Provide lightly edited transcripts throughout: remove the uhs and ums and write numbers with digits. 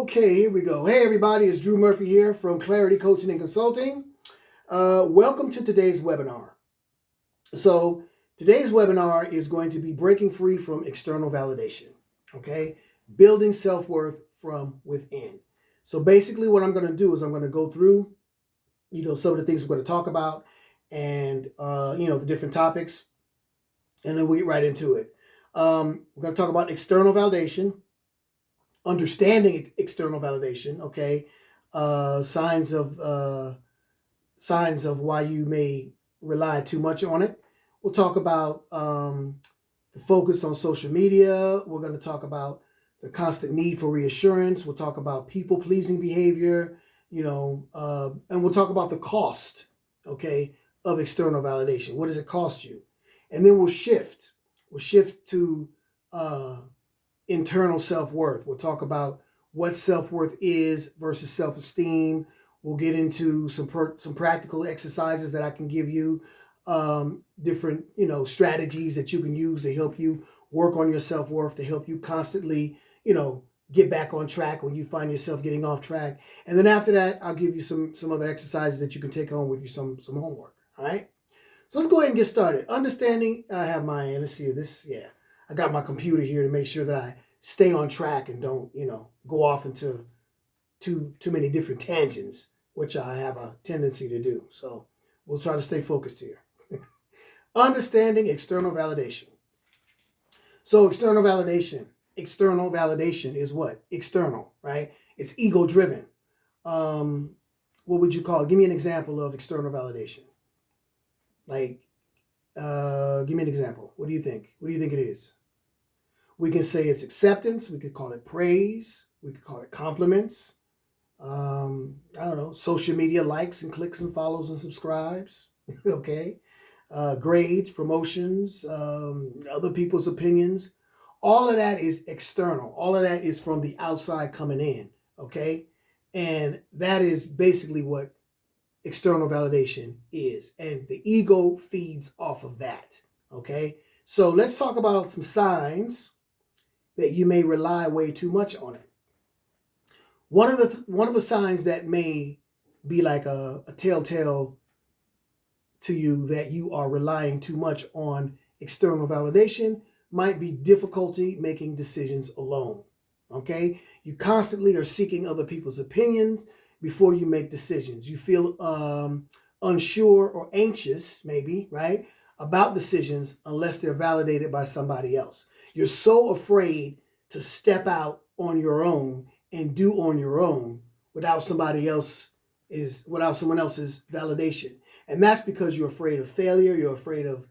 Okay, here we go. Hey, everybody, it's Drew Murphy here from Clarity Coaching and Consulting. Welcome to today's webinar. So, today's webinar is going to be breaking free from external validation, okay? Building self-worth from within. So, basically, what I'm going to do is I'm going to go through, some of the things we're going to talk about and, the different topics, and then we'll get right into it. We're going to talk about external validation, understanding external validation, okay, signs of why you may rely too much on it. We'll talk about the focus on social media. We're going to talk about the constant need for reassurance. We'll talk about people-pleasing behavior, and we'll talk about the cost, okay, of external validation. What does it cost you? And then we'll shift. We'll shift to internal self-worth. We'll talk about what self-worth is versus self-esteem. We'll get into some practical exercises that I can give you, different strategies that you can use to help you work on your self-worth, to help you constantly get back on track when you find yourself getting off track. And then after that, I'll give you some other exercises that you can take home with you, some homework. All right. So let's go ahead and get started. Understanding. I have my I got my computer here to make sure that I stay on track and don't, go off into too many different tangents, which I have a tendency to do. So we'll try to stay focused here. Understanding external validation. So external validation is what? External, right? It's ego-driven. What would you call it? Give me an example of external validation. Give me an example. What do you think? What do you think it is? We can say it's acceptance. We could call it praise. We could call it compliments. Social media likes and clicks and follows and subscribes. Okay. Grades, promotions, other people's opinions. All of that is external. All of that is from the outside coming in. Okay. And that is basically what external validation is. And the ego feeds off of that. Okay. So let's talk about some signs that you may rely way too much on it. One of the signs that may be like a telltale to you that you are relying too much on external validation might be difficulty making decisions alone. Okay? You constantly are seeking other people's opinions before you make decisions. You feel unsure or anxious, maybe, right, about decisions unless they're validated by somebody else. You're so afraid to step out on your own and do on your own without someone else's validation. And that's because you're afraid of failure. You're afraid of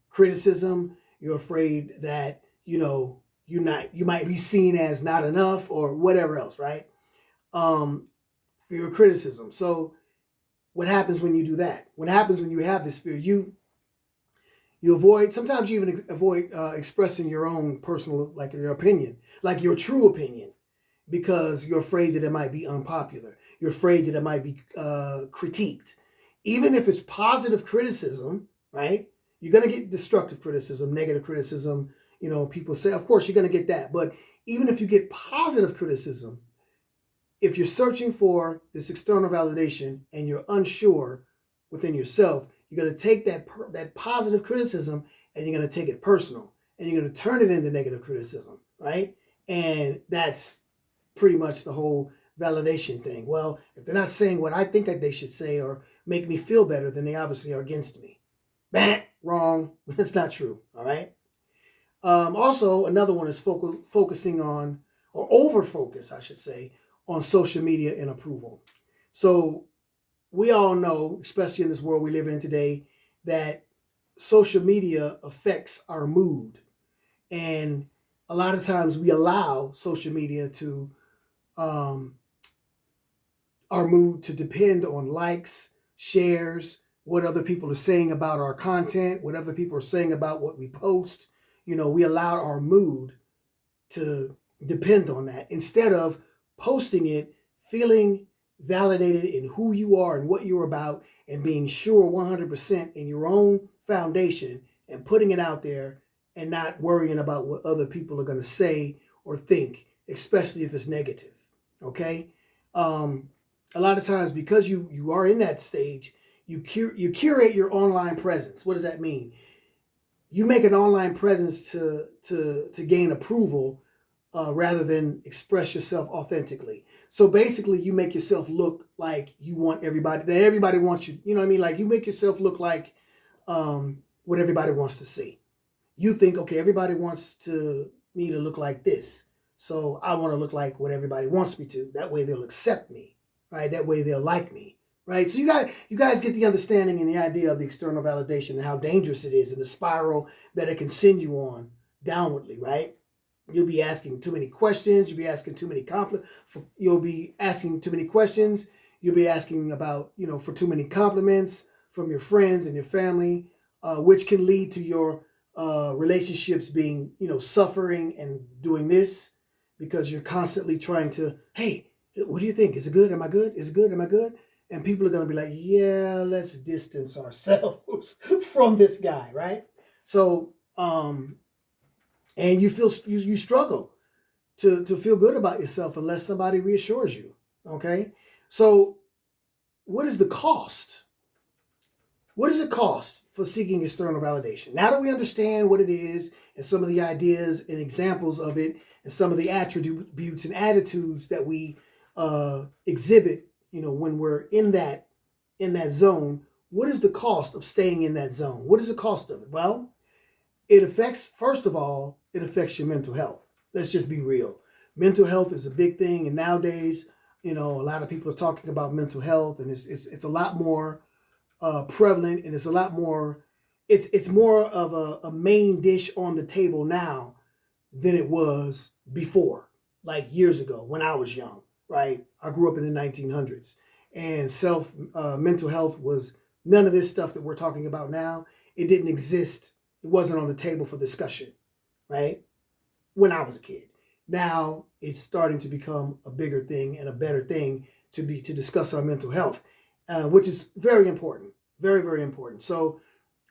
criticism. You're afraid that, you might be seen as not enough or whatever else, right? Fear of criticism. So what happens when you do that? What happens when you have this fear? You avoid, sometimes you even avoid expressing your own personal, like your opinion, like your true opinion, because you're afraid that it might be unpopular. You're afraid that it might be critiqued. Even if it's positive criticism, right? You're going to get destructive criticism, negative criticism. People say, of course, you're going to get that. But even if you get positive criticism, if you're searching for this external validation and you're unsure within yourself, you're going to take that positive criticism and you're going to take it personal and you're going to turn it into negative criticism, right? And that's pretty much the whole validation thing. Well, if they're not saying what I think that they should say or make me feel better, then they obviously are against me. Bah, wrong. That's not true, all right? Also, another one is focusing on, or over-focus, I should say, on social media and approval. So we all know, especially in this world we live in today, that social media affects our mood. And a lot of times we allow social media to, our mood to depend on likes, shares, what other people are saying about our content, what other people are saying about what we post. We allow our mood to depend on that instead of posting it, feeling validated in who you are and what you're about, and being sure 100% in your own foundation and putting it out there and not worrying about what other people are going to say or think especially if it's negative. Okay. A lot of times, because you are in that stage, you curate your online presence. What does that mean? You make an online presence to gain approval, rather than express yourself authentically. So basically, you make yourself look like you want everybody, that everybody wants you. You know what I mean? Like, you make yourself look like, what everybody wants to see. You think, okay, everybody wants me to look like this, so I want to look like what everybody wants me to. That way, they'll accept me, right? That way, they'll like me, right? So you guys get the understanding and the idea of the external validation and how dangerous it is, and the spiral that it can send you on downwardly, right? You'll be asking too many questions. You'll be asking too many You'll be asking too many questions. You'll be asking about, for too many compliments from your friends and your family, which can lead to your relationships being, suffering and doing this, because you're constantly trying to, hey, what do you think? Is it good? Am I good? Is it good? Am I good? And people are going to be like, yeah, let's distance ourselves from this guy, right? So, and you struggle to feel good about yourself unless somebody reassures you. Okay. So what is the cost? What does it cost for seeking external validation? Now that we understand what it is and some of the ideas and examples of it and some of the attributes and attitudes that we exhibit, when we're in that zone, what is the cost of staying in that zone? What is the cost of it? Well, first of all, it affects your mental health. Let's just be real. Mental health is a big thing. And nowadays, a lot of people are talking about mental health, and it's a lot more prevalent, and it's a lot more, it's more of a main dish on the table now than it was before, like years ago when I was young, right? I grew up in the 1900s, and mental health was none of this stuff that we're talking about now. It didn't exist. It wasn't on the table for discussion, right? When I was a kid. Now it's starting to become a bigger thing and a better thing to discuss our mental health, which is very important, very, very important. So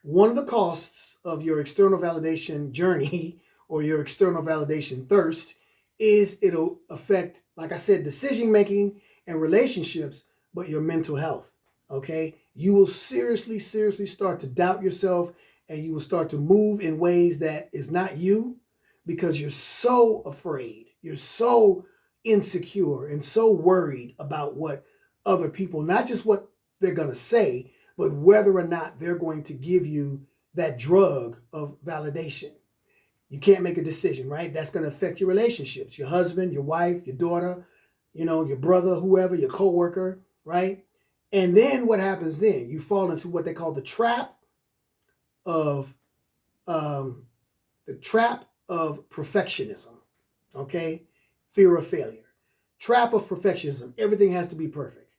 one of the costs of your external validation journey or your external validation thirst is it'll affect, like I said, decision making and relationships, but your mental health. Okay, you will seriously start to doubt yourself, and you will start to move in ways that is not you, because you're so afraid, you're so insecure and so worried about what other people, not just what they're going to say, but whether or not they're going to give you that drug of validation. You can't make a decision, right? That's going to affect your relationships, your husband, your wife, your daughter, your brother, whoever, your coworker, right? And then what happens then? You fall into what they call the trap of perfectionism. Okay, fear of failure, trap of perfectionism. Everything has to be perfect,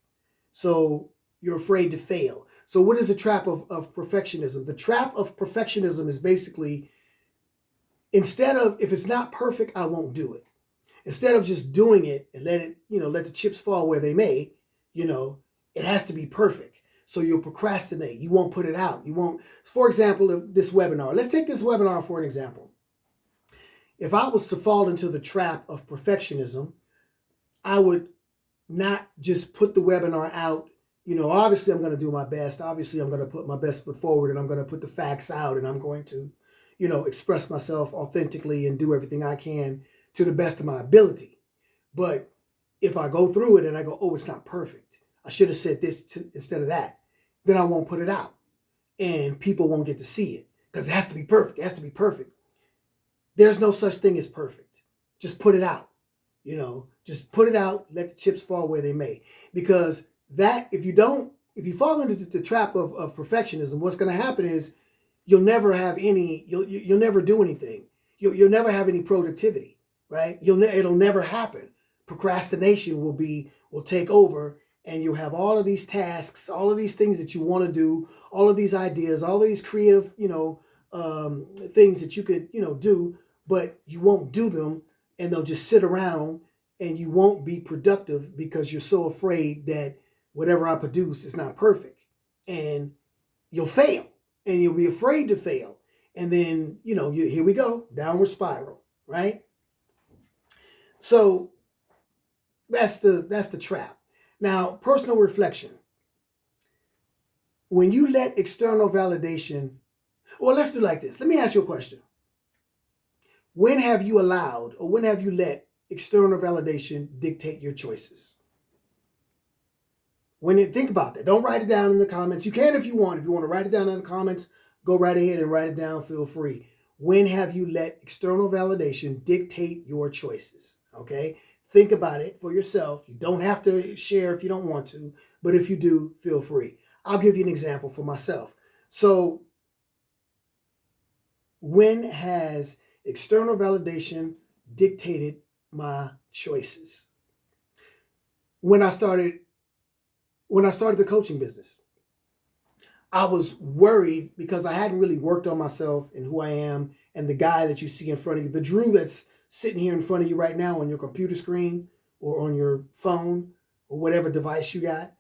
so you're afraid to fail. So what is the trap of perfectionism? The trap of perfectionism is basically, instead of, if it's not perfect, I won't do it. Instead of just doing it and let the chips fall where they may, it has to be perfect. So you'll procrastinate. You won't put it out. You won't. For example, this webinar. Let's take this webinar for an example. If I was to fall into the trap of perfectionism, I would not just put the webinar out. Obviously I'm going to do my best. Obviously I'm going to put my best foot forward, and I'm going to put the facts out, and I'm going to, express myself authentically and do everything I can to the best of my ability. But if I go through it and I go, oh, it's not perfect, I should have said this instead of that, then I won't put it out, and people won't get to see it, because it has to be perfect. It has to be perfect. There's no such thing as perfect. Just put it out. Just put it out. Let the chips fall where they may. Because if you fall into the trap of perfectionism, what's going to happen is you'll never do anything. You'll never have any productivity, right? It'll never happen. Procrastination will take over, and you'll have all of these tasks, all of these things that you want to do, all of these ideas, all of these creative, things that you could, do, but you won't do them, and they'll just sit around, and you won't be productive because you're so afraid that whatever I produce is not perfect, and you'll fail, and you'll be afraid to fail. And then, here we go, downward spiral, right? So that's the trap. Now, personal reflection. When you let external validation, well, let's do like this. Let me ask you a question. When have you allowed or when have you let external validation dictate your choices? Think about that. Don't write it down in the comments. You can if you want. If you want to write it down in the comments, go right ahead and write it down. Feel free. When have you let external validation dictate your choices? Okay? Think about it for yourself. You don't have to share if you don't want to, but if you do, feel free. I'll give you an example for myself. So, when has external validation dictated my choices? When I started the coaching business, I was worried because I hadn't really worked on myself and who I am and the guy that you see in front of you, the Drew that's sitting here in front of you right now on your computer screen or on your phone or whatever device you got.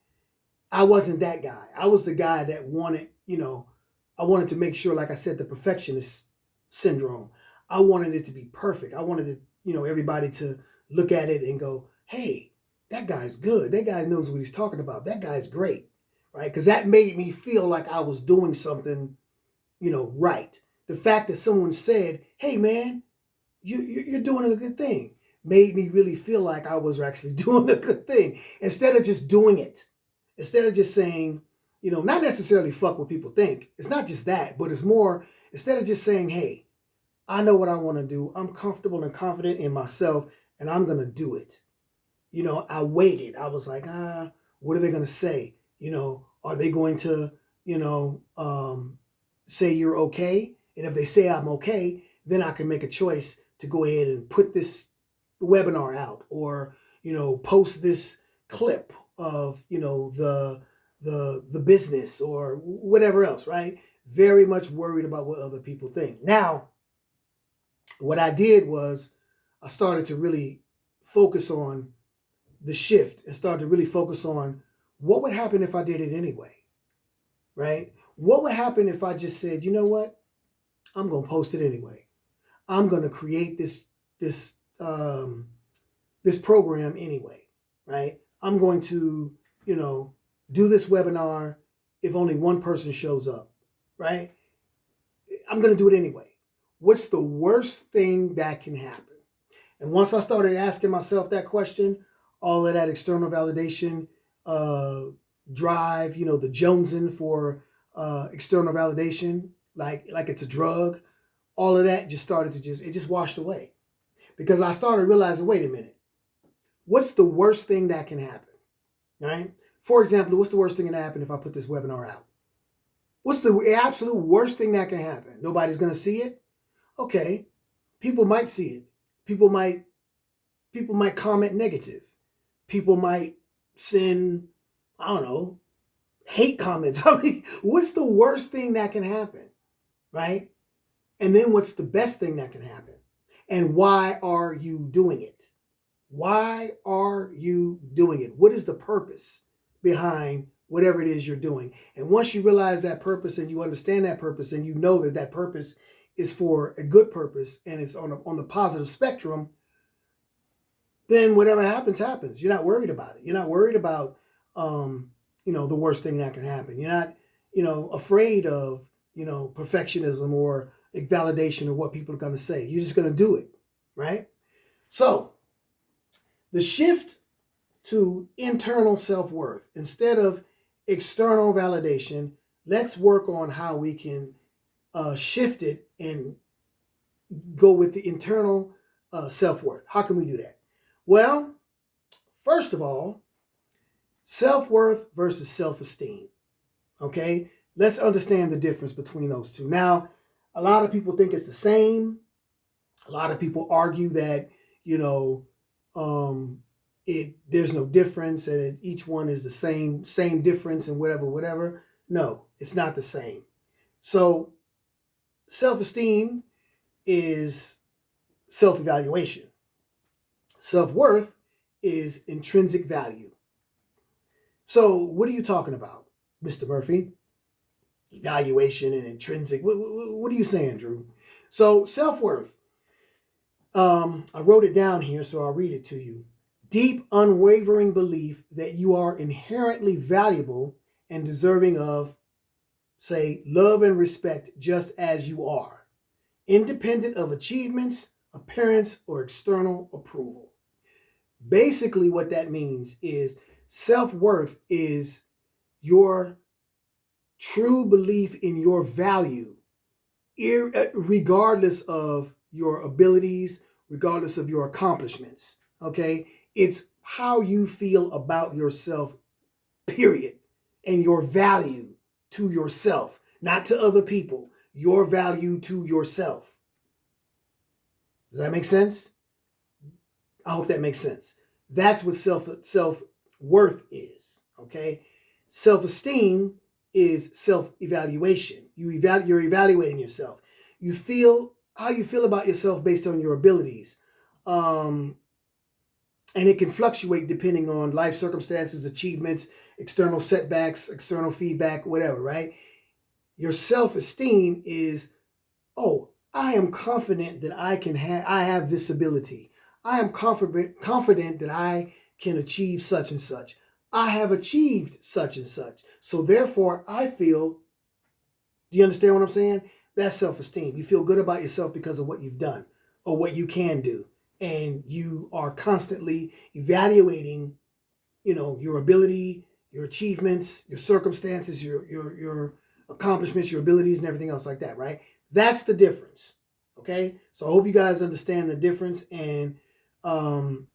I wasn't that guy. I was the guy that wanted, I wanted to make sure, like I said, the perfectionist syndrome. I wanted it to be perfect. I wanted it, everybody to look at it and go, hey, that guy's good. That guy knows what he's talking about. That guy's great, right? Because that made me feel like I was doing something, right. The fact that someone said, hey, man, you're doing a good thing made me really feel like I was actually doing a good thing instead of just doing it. Instead of just saying, not necessarily fuck what people think. It's not just that, but it's more, instead of just saying, hey, I know what I want to do. I'm comfortable and confident in myself and I'm going to do it. I waited. I was like, what are they going to say? Are they going to, say you're okay? And if they say I'm okay, then I can make a choice to go ahead and put this webinar out or, post this clip of, the business or whatever else, right? Very much worried about what other people think. Now, what I did was I started to really focus on the shift and started to really focus on what would happen if I did it anyway, right? What would happen if I just said, you know what? I'm going to post it anyway. I'm going to create this program anyway, right? I'm going to, do this webinar if only one person shows up, right? I'm going to do it anyway. What's the worst thing that can happen? And once I started asking myself that question, all of that external validation drive, the jonesing for external validation, like it's a drug, all of that just started to it just washed away. Because I started realizing, wait a minute, what's the worst thing that can happen, right? For example, what's the worst thing that can happen if I put this webinar out? What's the absolute worst thing that can happen? Nobody's going to see it? Okay, people might see it. People might comment negative. People might send, I don't know, hate comments. I mean, what's the worst thing that can happen, right? And then what's the best thing that can happen? And why are you doing it? Why are you doing it? What is the purpose behind whatever it is you're doing? And once you realize that purpose and you understand that purpose and you know that that purpose is for a good purpose and it's on the positive spectrum, then whatever happens, happens. You're not worried about it. You're not worried about, the worst thing that can happen. You're not, afraid of, perfectionism or validation of what people are going to say. You're just going to do it, right? So the shift to internal self-worth instead of external validation, let's work on how we can shift it and go with the internal self-worth. How can we do that? Well, first of all, self-worth versus self-esteem. Okay? Let's understand the difference between those two. Now, a lot of people think it's the same. A lot of people argue that, there's no difference and each one is the same difference and whatever. No, it's not the same. So self-esteem is self-evaluation. Self-worth is intrinsic value. So what are you talking about, Mr. Murphy? Evaluation and intrinsic. What are you saying, Drew? So self-worth. I wrote it down here, so I'll read it to you. Deep, unwavering belief that you are inherently valuable and deserving of, say, love and respect just as you are, independent of achievements, appearance, or external approval. Basically, what that means is self-worth is your true belief in your value, regardless of your abilities, regardless of your accomplishments. Okay? It's how you feel about yourself, period, and your value to yourself, not to other people. Your value to yourself. Does that make sense? I hope that makes sense. That's what self worth is. Okay, self esteem is self evaluation. You're evaluating yourself. You feel how you feel about yourself based on your abilities, and it can fluctuate depending on life circumstances, achievements, external setbacks, external feedback, whatever. Right? Your self esteem is, oh, I am confident that I have this ability. I am confident that I can achieve such and such. I have achieved such and such. So therefore, I feel, do you understand what I'm saying? That's self-esteem. You feel good about yourself because of what you've done or what you can do. And you are constantly evaluating, your ability, your achievements, your circumstances, your accomplishments, your abilities, and everything else like that, right? That's the difference. Okay, so I hope you guys understand the difference and, um,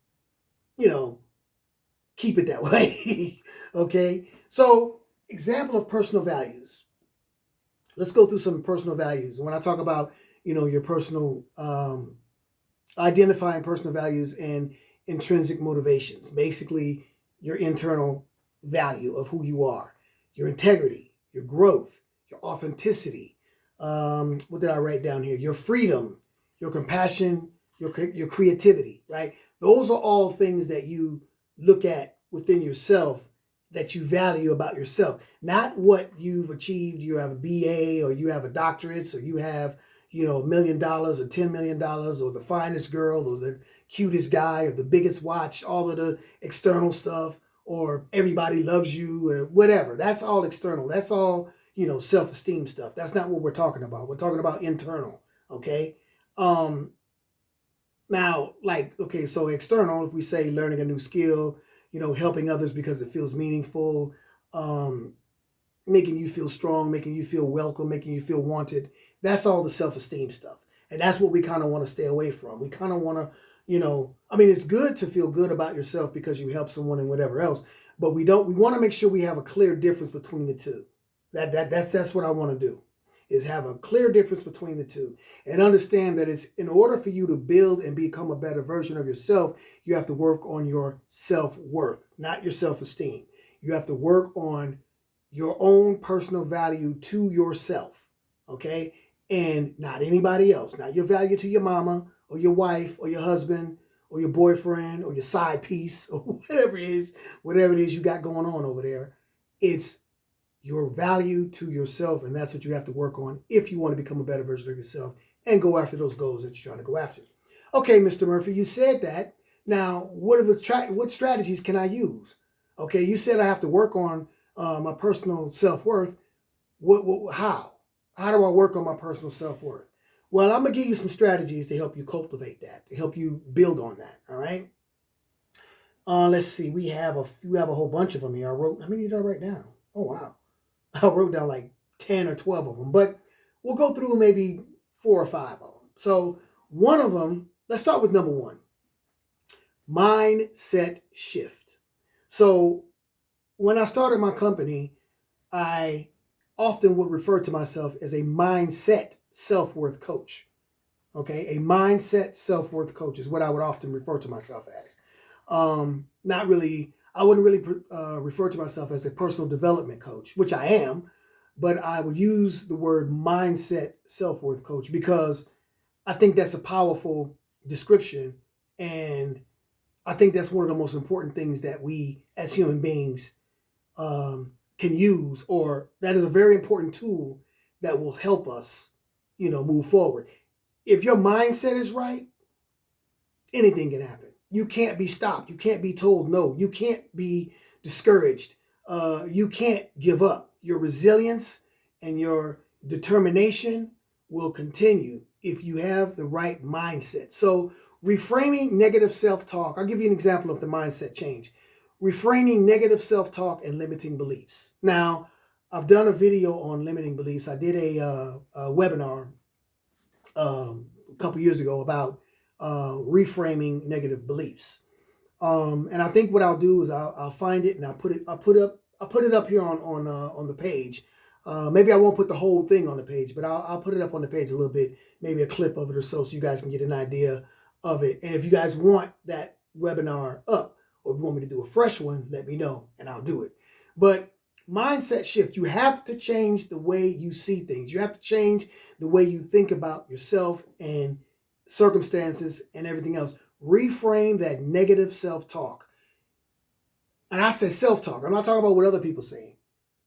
keep it that way. Okay, so example of personal values. Let's go through some personal values. When I talk about, your personal, identifying personal values and intrinsic motivations, basically your internal value of who you are, your integrity, your growth, your authenticity. What did I write down here? Your freedom, your compassion, your creativity, right? Those are all things that you look at within yourself that you value about yourself, not what you've achieved. You have a BA or you have a doctorate or you have, $1 million or $10 million or the finest girl or the cutest guy or the biggest watch, all of the external stuff, or everybody loves you or whatever. That's all external. That's all, self-esteem stuff. That's not what we're talking about. We're talking about internal. Okay. Now, okay, so external, if we say learning a new skill, helping others because it feels meaningful, um, making you feel strong, making you feel welcome, making you feel wanted. That's all the self-esteem stuff. And that's what we kind of want to stay away from. We kind of want to, it's good to feel good about yourself because you help someone and whatever else, but we want to make sure we have a clear difference between the two. That's what I want to do, is have a clear difference between the two and understand that it's in order for you to build and become a better version of yourself, you have to work on your self-worth, not your self-esteem. You have to work on your own personal value to yourself, okay? And not anybody else, not your value to your mama or your wife or your husband or your boyfriend or your side piece or whatever it is you got going on over there. It's your value to yourself, and that's what you have to work on if you want to become a better version of yourself and go after those goals that you're trying to go after. Okay, Mr. Murphy, you said that. Now, what strategies can I use? Okay, you said I have to work on my personal self-worth. How? How do I work on my personal self-worth? Well, I'm going to give you some strategies to help you cultivate that, to help you build on that, all right? Let's see. We have a whole bunch of them here. How many did I write down? Oh, wow. I wrote down like 10 or 12 of them, but we'll go through maybe 4 or 5 of them. So one of them, let's start with number 1. Mindset shift. So when I started my company, I often would refer to myself as a mindset self-worth coach. Okay, a mindset self-worth coach is what I would often refer to myself as. I wouldn't really refer to myself as a personal development coach, which I am, but I would use the word mindset self-worth coach because I think that's a powerful description. And I think that's one of the most important things that we as human beings can use, or that is a very important tool that will help us, move forward. If your mindset is right, anything can happen. You can't be stopped. You can't be told no. You can't be discouraged. You can't give up. Your resilience and your determination will continue if you have the right mindset. So reframing negative self-talk. I'll give you an example of the mindset change. Reframing negative self-talk and limiting beliefs. Now, I've done a video on limiting beliefs. I did a webinar a couple years ago about reframing negative beliefs. And I think what I'll do is I'll find it and I'll put it up here on the page. Maybe I won't put the whole thing on the page, but I'll put it up on the page a little bit, maybe a clip of it or so you guys can get an idea of it. And if you guys want that webinar up, or if you want me to do a fresh one, let me know and I'll do it. But mindset shift, you have to change the way you see things. You have to change the way you think about yourself and circumstances and everything else. Reframe that negative self-talk. And I said self-talk. I'm not talking about what other people are saying,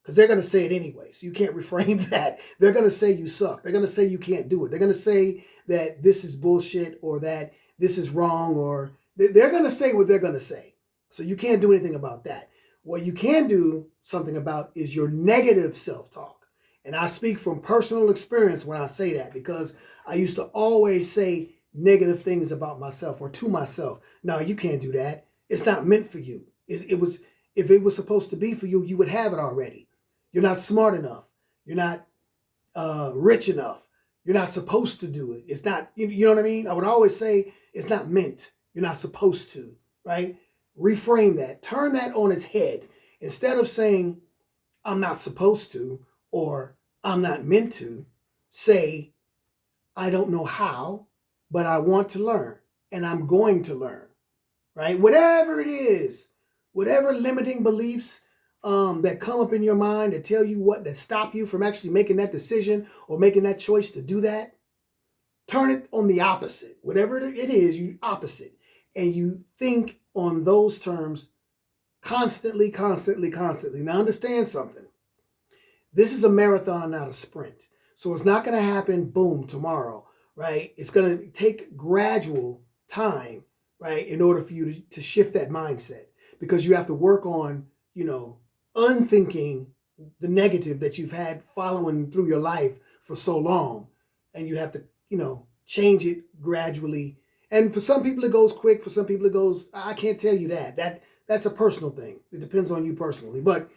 because they're going to say it anyway. So you can't reframe that. They're going to say you suck. They're going to say you can't do it. They're going to say that this is bullshit or that this is wrong, or they're going to say what they're going to say. So you can't do anything about that. What you can do something about is your negative self-talk. And I speak from personal experience when I say that, because I used to always say negative things about myself or to myself. No, you can't do that. It's not meant for you. If it was supposed to be for you, you would have it already. You're not smart enough. You're not rich enough. You're not supposed to do it. It's not, you know what I mean? I would always say it's not meant. You're not supposed to, right? Reframe that. Turn that on its head. Instead of saying, I'm not supposed to, or I'm not meant to, say, I don't know how, but I want to learn, and I'm going to learn, right? Whatever it is, whatever limiting beliefs that come up in your mind that tell you that stop you from actually making that decision or making that choice to do that, turn it on the opposite. Whatever it is, you opposite. And you think on those terms constantly. Now understand something. This is a marathon, not a sprint. So it's not going to happen, boom, tomorrow, right? It's going to take gradual time, right, in order for you to shift that mindset, because you have to work on, unthinking the negative that you've had following through your life for so long. And you have to, change it gradually. And for some people it goes quick. For some people it goes, I can't tell you that. That's a personal thing. It depends on you personally. But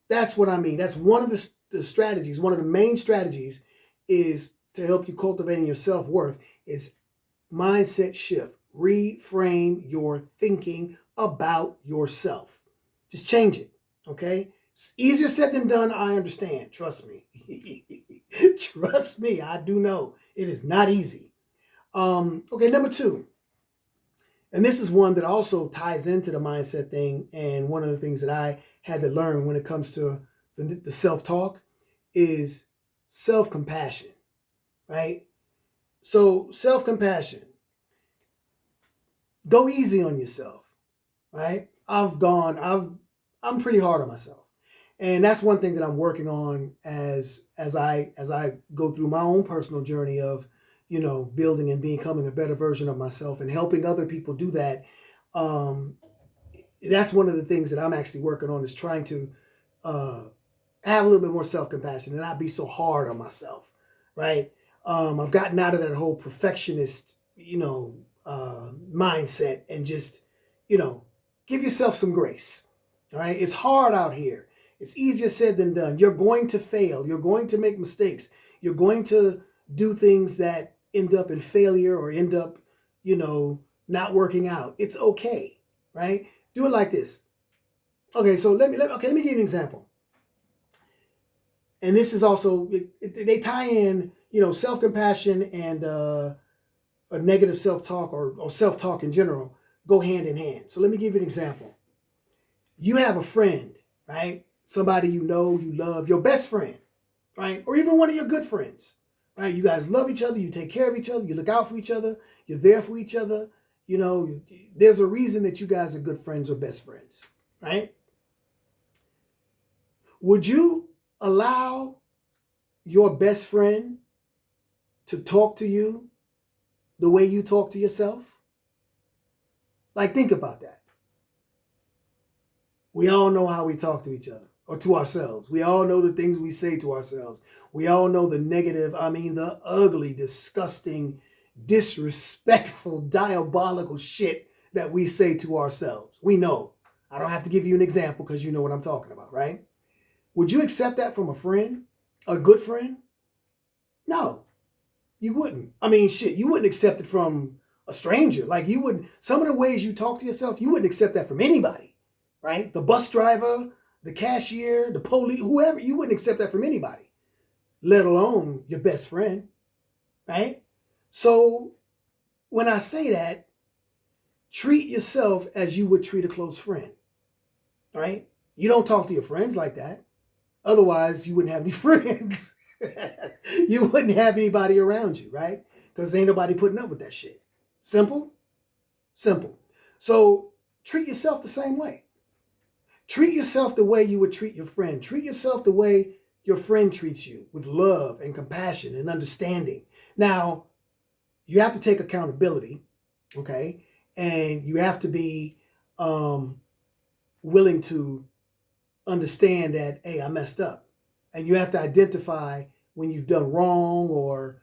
that's what I mean. That's one of the strategies. One of the main strategies is to help you cultivating your self-worth is mindset shift. Reframe your thinking about yourself. Just change it, okay? It's easier said than done, I understand. Trust me. Trust me, I do know. It is not easy. Okay, number 2. And this is one that also ties into the mindset thing, and one of the things that I had to learn when it comes to the self-talk is self-compassion, right? So self-compassion. Go easy on yourself, right? I'm pretty hard on myself. And that's one thing that I'm working on as I go through my own personal journey of, building and becoming a better version of myself and helping other people do that. That's one of the things that I'm actually working on, is trying to have a little bit more self-compassion and not be so hard on myself, right? I've gotten out of that whole perfectionist, mindset, and just, give yourself some grace, all right? It's hard out here. It's easier said than done. You're going to fail. You're going to make mistakes. You're going to do things that end up in failure or end up, not working out. It's okay, right? Do it like this. Okay, so let me give you an example. And this is also, they tie in, self-compassion and a negative self-talk or self-talk in general go hand in hand. So let me give you an example. You have a friend, right? Somebody you love, your best friend, right? Or even one of your good friends, right? You guys love each other, you take care of each other, you look out for each other, you're there for each other. There's a reason that you guys are good friends or best friends, right? Would you allow your best friend to talk to you the way you talk to yourself? Like, think about that. We all know how we talk to each other or to ourselves. We all know the things we say to ourselves. We all know the negative, the ugly, disgusting, disrespectful, diabolical shit that we say to ourselves. We know. I don't have to give you an example because you know what I'm talking about, right? Would you accept that from a friend? A good friend? No, you wouldn't. You wouldn't accept it from a stranger. Like, you wouldn't, some of the ways you talk to yourself, you wouldn't accept that from anybody, right? The bus driver, the cashier, the police, whoever, you wouldn't accept that from anybody, let alone your best friend, right? So when I say that, treat yourself as you would treat a close friend, right? You don't talk to your friends like that. Otherwise, you wouldn't have any friends. You wouldn't have anybody around you, right? Because ain't nobody putting up with that shit. Simple? Simple. So treat yourself the same way. Treat yourself the way you would treat your friend. Treat yourself the way your friend treats you, with love and compassion and understanding. Now, you have to take accountability, okay? And you have to be willing to understand that, hey, I messed up. And you have to identify when you've done wrong, or,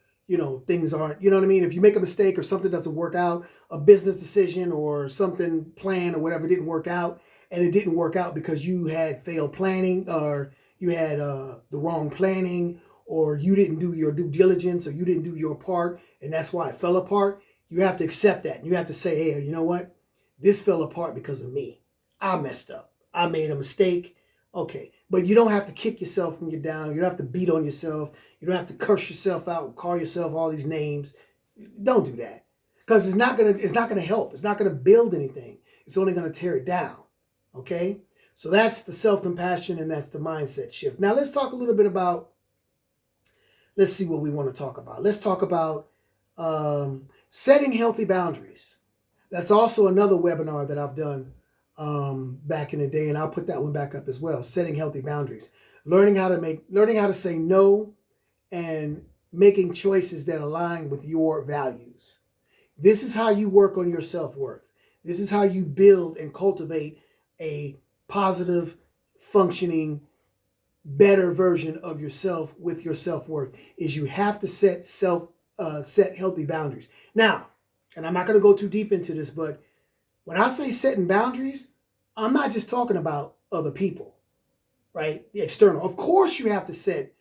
things aren't, you know what I mean? If you make a mistake or something doesn't work out, a business decision or something planned or whatever didn't work out, and it didn't work out because you had failed planning, or you had the wrong planning, or you didn't do your due diligence, or you didn't do your part, and that's why it fell apart. You have to accept that. You have to say, hey, you know what? This fell apart because of me. I messed up. I made a mistake. Okay, but you don't have to kick yourself when you're down. You don't have to beat on yourself. You don't have to curse yourself out, call yourself all these names. Don't do that, because it's not gonna help. It's not gonna build anything. It's only gonna tear it down. Okay, so that's the self-compassion, and that's the mindset shift. Now let's talk a little bit about. Let's see what we want to talk about. Let's talk about setting healthy boundaries. That's also another webinar that I've done back in the day, and I'll put that one back up as well. Setting healthy boundaries, learning how to say no, and making choices that align with your values. This is how you work on your self-worth. This is how you build and cultivate a positive, functioning, better version of yourself with your self-worth. Is you have to set healthy boundaries. Now, and I'm not going to go too deep into this, but when I say setting boundaries, I'm not just talking about other people, right? The external. Of course you have to set,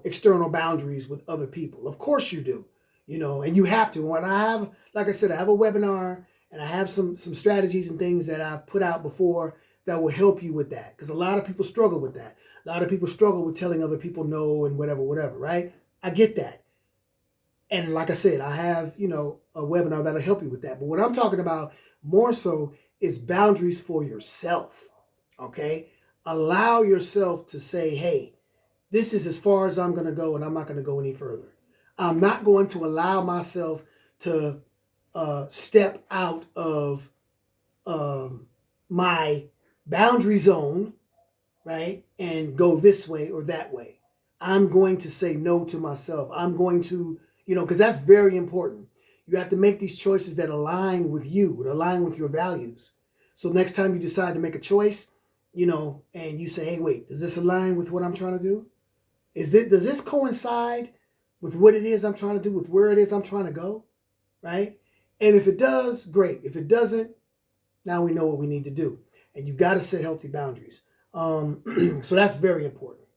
external boundaries with other people. Of course you do, and you have to. When I have, like I said, I have a webinar, and I have some strategies and things that I've put out before that will help you with that. Because a lot of people struggle with that. A lot of people struggle with telling other people no and whatever, right? I get that. And like I said, I have, a webinar that'll help you with that. But what I'm talking about more so is boundaries for yourself, okay? Allow yourself to say, hey, this is as far as I'm going to go, and I'm not going to go any further. I'm not going to allow myself to step out of my boundary zone, right, and go this way or that way. I'm going to say no to myself. I'm going to, because that's very important. You have to make these choices that align with you, that align with your values. So next time you decide to make a choice, and you say, hey, wait, does this align with what I'm trying to do? Does this coincide with what it is I'm trying to do, with where it is I'm trying to go, right? And if it does, great. If it doesn't, now we know what we need to do. And you got to set healthy boundaries. So that's very important.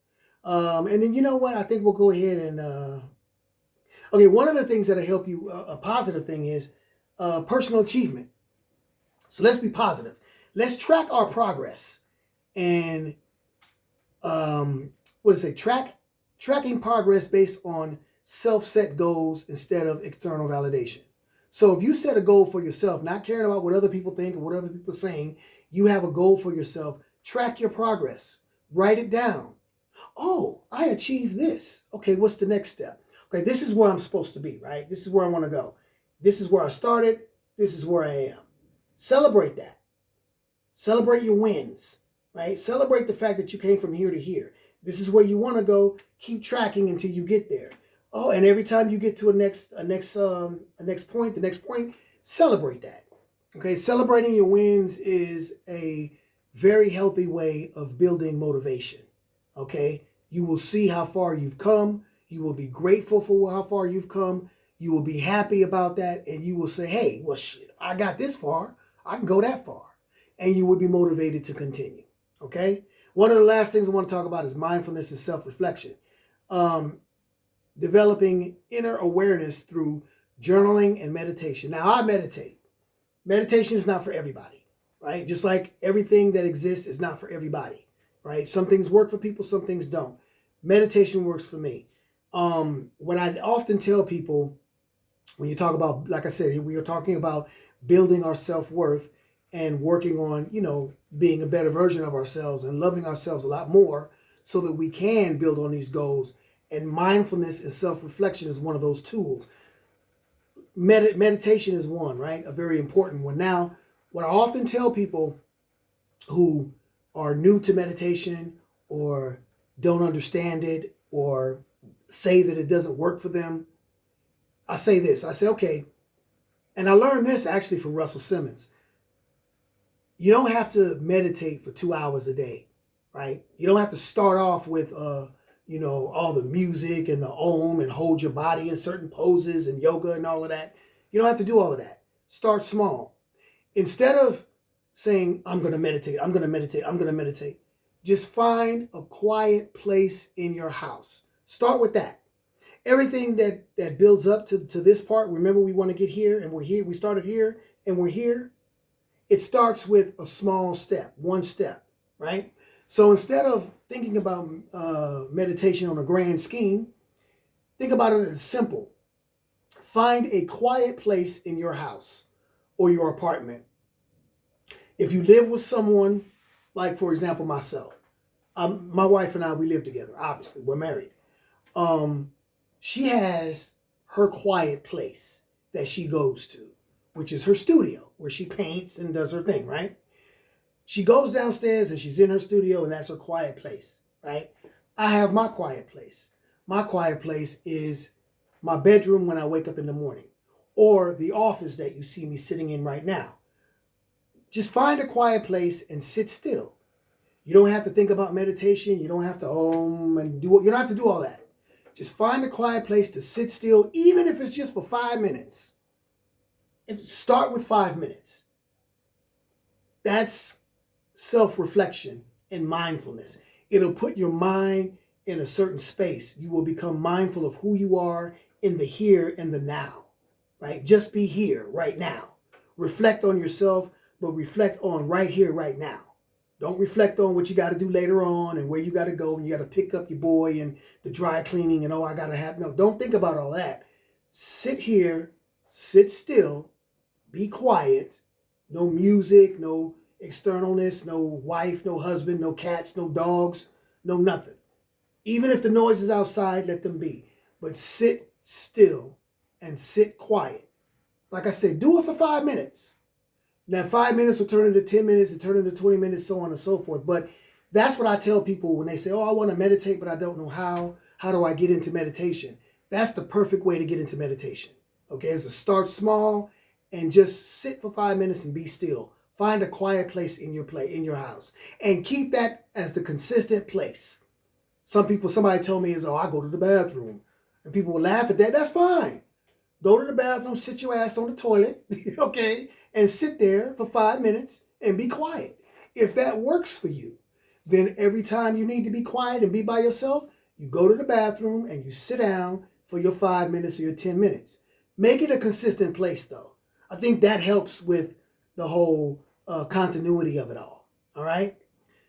And then, you know what? I think we'll go ahead and... Okay, one of the things that'll help you, a positive thing is personal achievement. So let's be positive. Let's track our progress. And tracking progress based on self-set goals instead of external validation. So if you set a goal for yourself, not caring about what other people think or what other people are saying, you have a goal for yourself, track your progress. Write it down. Oh, I achieved this. Okay, what's the next step? Okay, this is where I'm supposed to be, right? This is where I want to go. This is where I started. This is where I am. Celebrate that. Celebrate your wins, right? Celebrate the fact that you came from here to here. This is where you want to go. Keep tracking until you get there. Oh, and every time you get to a next point, celebrate that. Okay, celebrating your wins is a very healthy way of building motivation. Okay, you will see how far you've come. You will be grateful for how far you've come. You will be happy about that, and you will say, hey, well, shit, I got this far, I can go that far. And you will be motivated to continue. Okay, one of the last things I want to talk about is mindfulness and self reflection. Um, Developing inner awareness through journaling and meditation. Now, I meditate. Meditation is not for everybody, right? Just like everything that exists is not for everybody, right? Some things work for people, some things don't. Meditation works for me. When I often tell people, when you talk about, like I said, we are talking about building our self-worth and working on, being a better version of ourselves and loving ourselves a lot more so that we can build on these goals. And mindfulness and self-reflection is one of those tools. Meditation is one, right? A very important one. Now, what I often tell people who are new to meditation or don't understand it or say that it doesn't work for them, I say this. I say, okay, and I learned this actually from Russell Simmons. You don't have to meditate for 2 hours a day, right? You don't have to start off with all the music and the om and hold your body in certain poses and yoga and all of that. You don't have to do all of that. Start small. Instead of saying, I'm going to meditate, I'm going to meditate, I'm going to meditate, just find a quiet place in your house. Start with that. Everything that builds up to this part, remember we want to get here and we're here, we started here and we're here. It starts with a small step, one step, right? So instead of thinking about meditation on a grand scheme, think about it as simple. Find a quiet place in your house or your apartment. If you live with someone, like for example myself, my wife and I, we live together. Obviously, we're married. She has her quiet place that she goes to, which is her studio, where she paints and does her thing, right? She goes downstairs and she's in her studio, and that's her quiet place, right? I have my quiet place. My quiet place is my bedroom when I wake up in the morning, or the office that you see me sitting in right now. Just find a quiet place and sit still. You don't have to think about meditation. You don't have to you don't have to do all that. Just find a quiet place to sit still, even if it's just for 5 minutes. And start with 5 minutes. That's self-reflection and mindfulness. It'll put your mind in a certain space. You will become mindful of who you are in the here and the now, right? Just be here right now. Reflect on yourself, but reflect on right here, right now. Don't reflect on what you got to do later on and where you got to go and you got to pick up your boy and the dry cleaning and I got to have. No, don't think about all that. Sit here, sit still, be quiet. No music, no externalness, no wife, no husband, no cats, no dogs, no nothing. Even if the noise is outside, let them be. But sit still and sit quiet. Like I said, do it for 5 minutes. Now, 5 minutes will turn into 10 minutes, it turn into 20 minutes, so on and so forth. But that's what I tell people when they say, I want to meditate, but I don't know how. How do I get into meditation? That's the perfect way to get into meditation. Okay, is to start small and just sit for 5 minutes and be still. Find a quiet place in your house and keep that as the consistent place. Somebody told me I go to the bathroom, and people will laugh at that. That's fine. Go to the bathroom, sit your ass on the toilet, okay, and sit there for 5 minutes and be quiet. If that works for you, then every time you need to be quiet and be by yourself, you go to the bathroom and you sit down for your 5 minutes or your 10 minutes. Make it a consistent place, though. I think that helps with the whole continuity of it all. All right.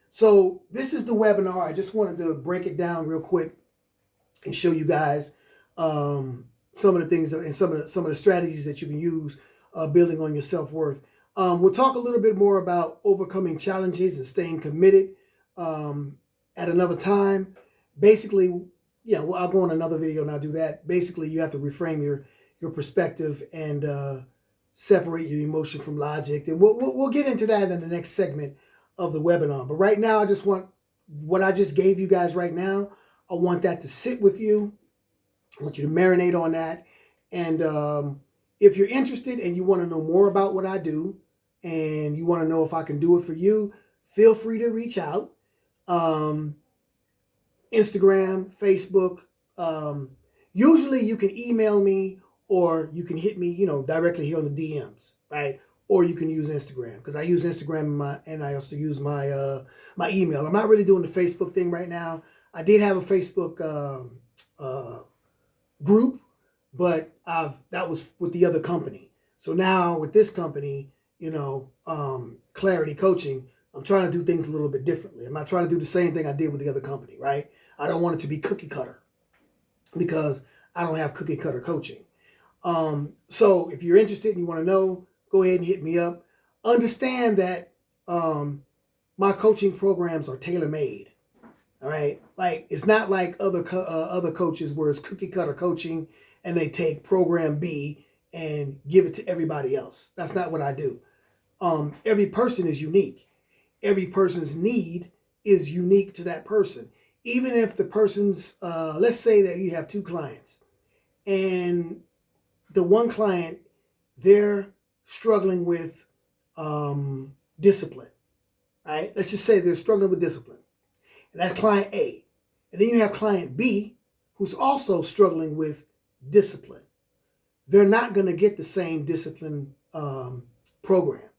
So this is the webinar. I just wanted to break it down real quick and show you guys some of the things and some of the strategies that you can use building on your self-worth. We'll talk a little bit more about overcoming challenges and staying committed at another time. Basically, I'll go on another video and I'll do that. Basically, you have to reframe your perspective and separate your emotion from logic. And we'll get into that in the next segment of the webinar. But right now, I just want what I just gave you guys right now. I want that to sit with you. I want you to marinate on that. And if you're interested and you want to know more about what I do, and you want to know if I can do it for you, feel free to reach out. Instagram, Facebook. Usually you can email me or you can hit me, directly here on the DMs, right? Or you can use Instagram because I use Instagram and I also use my my email. I'm not really doing the Facebook thing right now. I did have a Facebook group, but that was with the other company. So now with this company, Clarity Coaching, I'm trying to do things a little bit differently. I'm not trying to do the same thing I did with the other company, right? I don't want it to be cookie cutter because I don't have cookie cutter coaching. So if you're interested and you want to know, go ahead and hit me up. Understand that my coaching programs are tailor-made. All right, like it's not like other coaches where it's cookie cutter coaching and they take program B and give it to everybody else. That's not what I do. Every person is unique. Every person's need is unique to that person. Even if the person's, let's say that you have two clients and the one client, they're struggling with discipline, right? Let's just say they're struggling with discipline. And that's client A. And then you have client B who's also struggling with discipline. They're not going to get the same discipline program.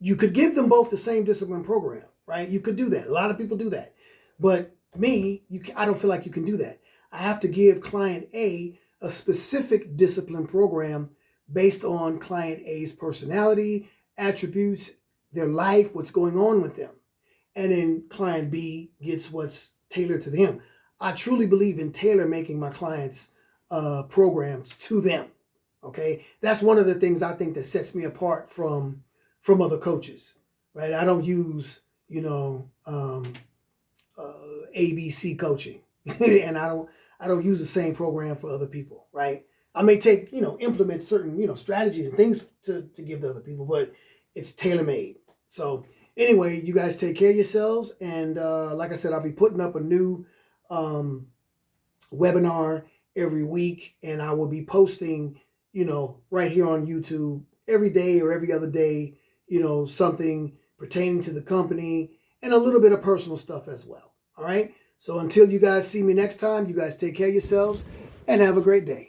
You could give them both the same discipline program, right? You could do that. A lot of people do that. But me, I don't feel like you can do that. I have to give client A a specific discipline program based on client A's personality, attributes, their life, what's going on with them. And then client B gets what's tailored to them. I truly believe in tailor-making my clients' programs to them. Okay, that's one of the things I think that sets me apart from other coaches. Right, I don't use ABC coaching, and I don't use the same program for other people. Right, I may take implement certain strategies and things to give to other people, but it's tailor-made. So anyway, you guys take care of yourselves. And like I said, I'll be putting up a new webinar every week. And I will be posting, right here on YouTube every day or every other day, something pertaining to the company and a little bit of personal stuff as well. All right. So until you guys see me next time, you guys take care of yourselves and have a great day.